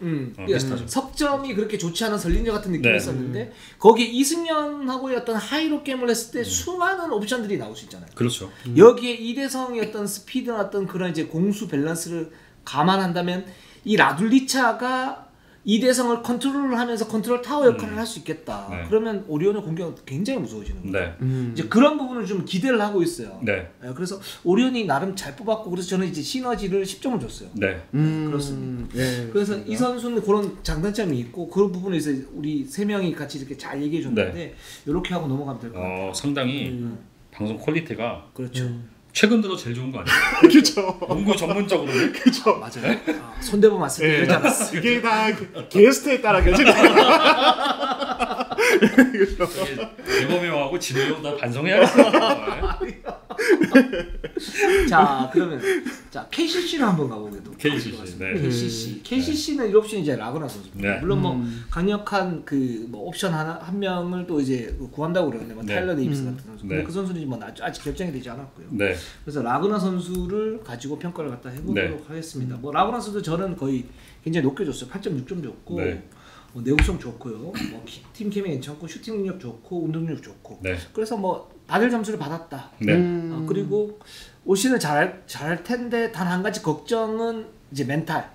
비슷하죠. 석점이 그렇게 좋지 않은 설린저 같은 느낌이 있었는데 거기에 이승현하고의 어떤 하이로 게임을 했을 때 수많은 옵션들이 나올 수 있잖아요. 여기에 이대성의 어떤 스피드나 어떤 그런 이제 공수 밸런스를 감안한다면 이 라둘리차가 이대성을 컨트롤을 하면서 컨트롤 타워 역할을 할 수 있겠다. 그러면 오리온의 공격은 굉장히 무서워지는 거예요. 이제 그런 부분을 좀 기대를 하고 있어요. 그래서 오리온이 나름 잘 뽑았고 그래서 저는 이제 시너지를 10점을 줬어요. 그렇습니다. 그래서 이 선수는 그런 장단점이 있고 그런 부분에 있어서 우리 세 명이 같이 이렇게 잘 얘기해 줬는데 이렇게 하고 넘어가면 될 것 같아요. 상당히 방송 퀄리티가 최근 들어 제일 좋은 거 아니에요? 그렇죠. 농구 전문적으로는 그렇죠. 맞아요. 손대범 왔을 때 그러지 않았어. 이게 다 게스트에 따라 결정이 대범형하고 진우형 나 반성해야겠어. 자 그러면 자 KCC로 한번 가보게도. KCC. 네. KCC는 1옵션이 이제 라그나 선수입니다. 네. 물론 뭐 강력한 그 뭐 옵션 한 명을 또 이제 구한다고 그러는데 뭐 타일러 데이비스 같은 선수. 근데 그 선수는 뭐 아직 결정이 되지 않았고요. 네. 그래서 라그나 선수를 가지고 평가를 갖다 해보도록 하겠습니다. 뭐 라그나 선수 저는 거의 굉장히 높게 줬어요. 8.6점 줬고 뭐 내구성 좋고요. 뭐 팀 케미 괜찮고 슈팅 능력 좋고 운동력 좋고. 그래서 뭐 받을 점수를 받았다. 그리고 올 시즌 잘할 텐데 단 한 가지 걱정은 이제 멘탈.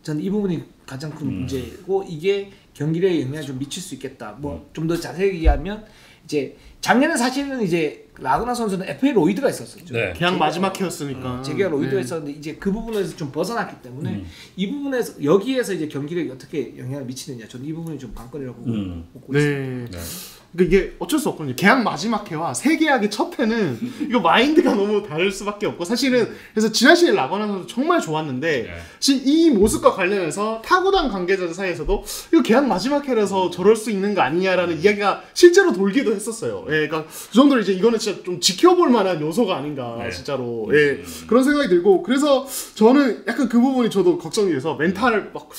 저는 이 부분이 가장 큰 문제고 이게 경기력에 영향을 좀 미칠 수 있겠다. 뭐 좀 더 자세히 얘기하면 이제 작년에 사실은 이제 라그나 선수는 FA 로이드가 있었었죠. 계약 마지막 해였으니까. 재계약 로이드가 있었는데 이제 그 부분에서 좀 벗어났기 때문에 이 부분에서 여기에서 이제 경기력이 어떻게 영향을 미치느냐. 저는 이 부분이 좀 관건이라고 보고 있습니다. 그러니까 이게 어쩔 수 없거든요. 계약 마지막 해와 새 계약의 첫 해는 이거 마인드가 너무 다를 수밖에 없고 사실은 그래서 지난 시즌 라거나 선수 정말 좋았는데 이 모습과 관련해서 타구단 관계자들 사이에서도 이거 계약 마지막 해라서 저럴 수 있는 거 아니냐라는 이야기가 실제로 돌기도 했었어요. 그러니까 그 정도로 이제 이거는 진짜 좀 지켜볼 만한 요소가 아닌가 진짜로 그런 생각이 들고 그래서 저는 약간 그 부분이 저도 걱정이 돼서 멘탈을 막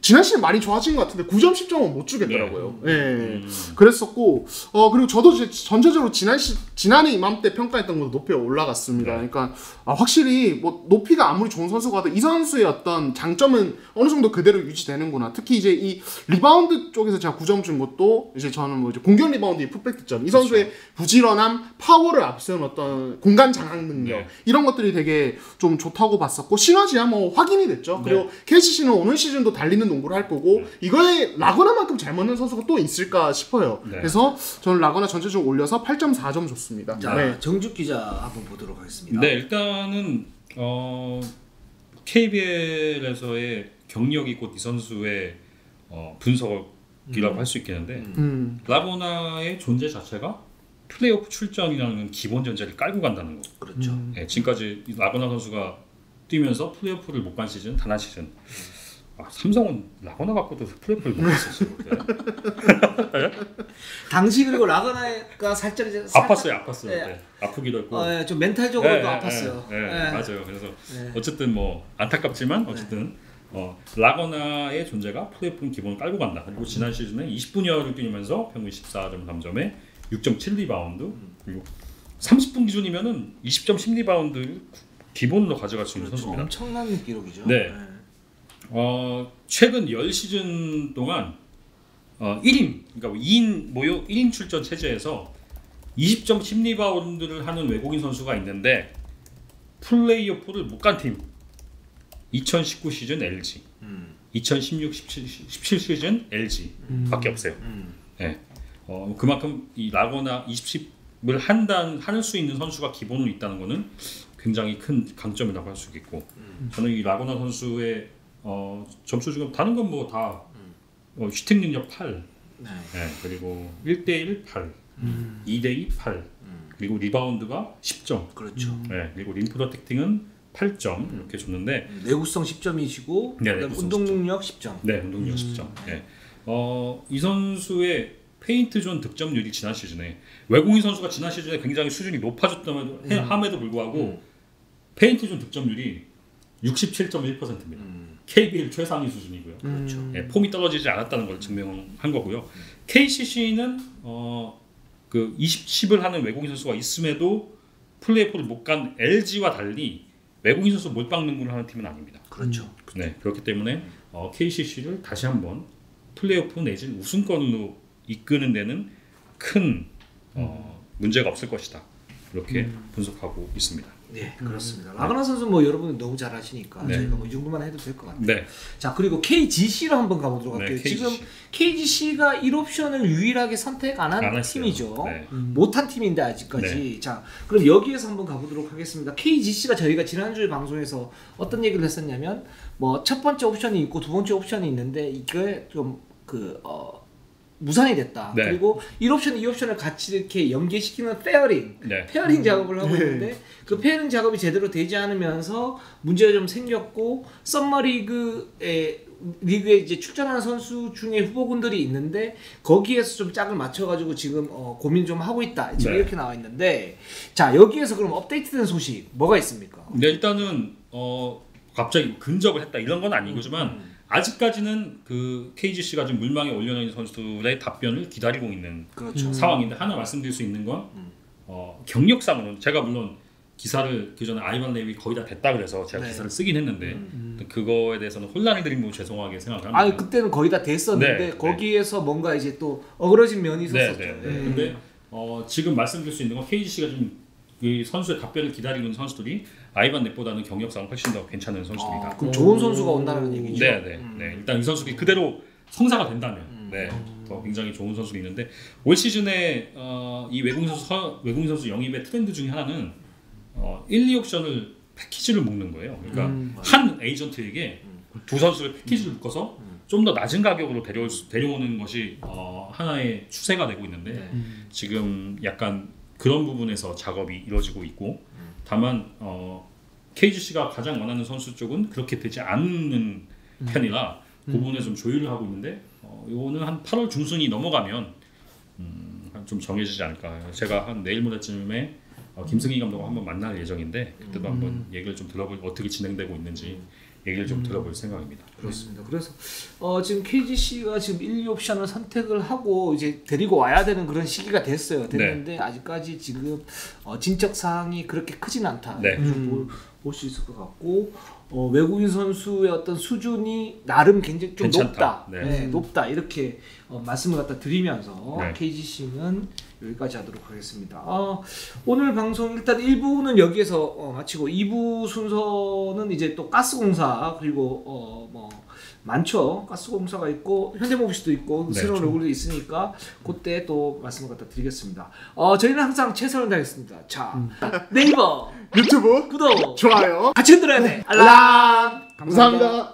지난 시즌 많이 좋아진 것 같은데 9점 10점은 못 주겠더라고요. 그랬었고 그리고 저도 전체적으로 지난해 이맘때 평가했던 것도 높이 올라갔습니다. 그러니까 확실히 뭐 높이가 아무리 좋은 선수가 도 이 선수의 어떤 장점은 어느 정도 그대로 유지되는구나. 특히 이제 이 리바운드 쪽에서 제가 9점 준 것도 이제 저는 뭐 이제 공격 리바운드의 퍼펙트 점, 이 선수의 부지런함, 파워를 앞세운 어떤 공간 장악 능력 이런 것들이 되게 좀 좋다고 봤었고 시너지야 뭐 확인이 됐죠. 그리고 KCC는 오늘 시즌도 달리는 농구를 할 거고 이거에 라거나만큼 잘 맞는 선수가 또 있을까 싶어요. 그래서 저는 라거나 전체적으로 올려서 8.4점 줬습니다. 자, 정죽 기자 한번 보도록 하겠습니다. 네, 일단은 KBL에서의 경력이 곧 이 선수의 분석이라고 할 수 있겠는데 라거나의 존재 자체가 플레이오프 출전이라는 기본 전제를 깔고 간다는 거. 그렇죠. 네, 지금까지 라거나 선수가 뛰면서 플레이오프를 못 간 시즌 단 한 시즌. 삼성은 라거나 갖고도 플레이오프를 못 갔었어요. 당시 그리고 라거나가 살짝 이제 아팠어요. 아프기도 했고. 좀 멘탈적으로도 아팠어요. 맞아요. 그래서 어쨌든 뭐 안타깝지만 어쨌든 라거나의 존재가 플레이오프 기본을 깔고 간다. 그리고 지난 시즌에 20분 이하를 뛰면서 평균 14.3점에 6.7 리바운드 그리고 30분 기준이면은 20점 10 리바운드 기본으로 가져갈 수 있는 선수입니다. 엄청난 기록이죠. 최근 10시즌 동안 1인 그러니까 2인 모여 1인 출전 체제에서 20점 10리바운드를 하는 외국인 선수가 있는데 플레이오프를 못 간 팀 2019 시즌 LG 2016, 17 시즌 LG 밖에 없어요. 그만큼 이 라거나 20을 할 수 있는 선수가 기본으로 있다는 것은 굉장히 큰 강점이라고 할 수 있겠고 저는 이 라거나 선수의 점수 중에 다른 건 뭐 다 슈팅 능력 8 그리고 1대1 8 2대2 8 그리고 리바운드가 10점 그렇죠. 그리고 림 프로텍팅은 8점 이렇게 줬는데 내구성 10점이시고 운동 능력 10점. 운동 능력 10점. 이 선수의 페인트 존 득점률이 지난 시즌에 외국인 선수가 지난 시즌에 굉장히 수준이 높아졌함에도 불구하고 페인트 존 득점률이 67.1%입니다. KBL 최상위 수준이고요. 그렇죠. 폼이 떨어지지 않았다는 걸 증명한 거고요. KCC는 그 20을 하는 외국인 선수가 있음에도 플레이오프를 못 간 LG와 달리 외국인 선수 몰빵 능구를 하는 팀은 아닙니다. 그렇죠. 그렇기 때문에 KCC를 다시 한번 플레이오프 내진 우승권으로 이끄는 데는 큰 문제가 없을 것이다. 이렇게 분석하고 있습니다. 네, 그렇습니다. 라거나 선수 뭐 여러분 너무 잘 아시니까 저희가 뭐 이 정도만 해도 될 것 같아요. 자, 그리고 KGC로 한번 가보도록 할게요. KGC. 지금 KGC가 1옵션을 유일하게 선택 안 한 팀이죠. 못한 팀인데 아직까지. 자, 그럼 여기에서 한번 가보도록 하겠습니다. KGC가 저희가 지난주에 방송에서 어떤 얘기를 했었냐면 뭐 첫 번째 옵션이 있고 두 번째 옵션이 있는데 이게 좀 무산이 됐다. 네. 그리고 1옵션, 2옵션을 같이 이렇게 연계시키는 페어링 작업을 하고 있는데 그 페어링 작업이 제대로 되지 않으면서 문제가 좀 생겼고 리그에 이제 출전하는 선수 중에 후보군들이 있는데 거기에서 좀 짝을 맞춰가지고 지금 고민 좀 하고 있다. 지금 이렇게 나와 있는데 자 여기에서 그럼 업데이트된 소식 뭐가 있습니까? 네, 일단은 갑자기 근접을 했다 이런 건 아니지만 아직까지는 그 KGC가 좀 물망에 올려놓은 선수들의 답변을 기다리고 있는 상황인데 하나 말씀드릴 수 있는 건 경력상으로는 제가 물론 기사를 그 전에 아이반 레이비 거의 다 됐다 그래서 제가 기사를 쓰긴 했는데 그거에 대해서는 혼란을 드린 거 죄송하게 생각합니다. 아니 그때는 거의 다 됐었는데 거기에서 뭔가 이제 또 어그러진 면이 있었었죠. 근데 지금 말씀드릴 수 있는 건 KGC가 좀 이 선수의 답변을 기다리는 선수들이 아이반 넷보다는 경력상 훨씬 더 괜찮은 선수들이다. 그럼 좋은 선수가 온다는 얘기죠. 네. 일단 이 선수들이 그대로 성사가 된다면 더 굉장히 좋은 선수가 있는데 올 시즌에 이 외국인 선수 영입의 트렌드 중에 하나는 1, 2옵션을 패키지를 묶는 거예요. 그러니까 한 에이전트에게 두 선수를 패키지를 묶어서 좀 더 낮은 가격으로 데려오는 것이 하나의 추세가 되고 있는데 지금 약간 그런 부분에서 작업이 이루어지고 있고 다만 KGC가 가장 원하는 선수 쪽은 그렇게 되지 않는 편이라 그 부분에 좀 조율을 하고 있는데 이거는 한 8월 중순이 넘어가면 좀 정해지지 않을까. 제가 한 내일 모레쯤에 김승희 감독과 한번 만날 예정인데 그때도 한번 얘기를 좀 들어볼 어떻게 진행되고 있는지 얘기를 좀 들어볼 생각입니다. 그렇습니다. 그래서 지금 KGC가 지금 1, 2옵션을 선택을 하고 이제 데리고 와야 되는 그런 시기가 됐는데 아직까지 지금 진척 사항이 그렇게 크진 않다. 볼 수 있을 것 같고 외국인 선수의 어떤 수준이 나름 굉장히 좀 괜찮다. 높다 이렇게 말씀을 갖다 드리면서 KGC는 여기까지 하도록 하겠습니다. 오늘 방송 일단 1부는 여기에서 마치고 2부 순서는 이제 또 가스공사 그리고 많죠. 가스공사가 있고 현대모비스도 있고 새로운 얼굴도 있으니까 그때 또 말씀을 갖다 드리겠습니다. 저희는 항상 최선을 다하겠습니다. 자 네이버 유튜브 구독 좋아요 같이 흔들어야 돼. 알람 감사합니다.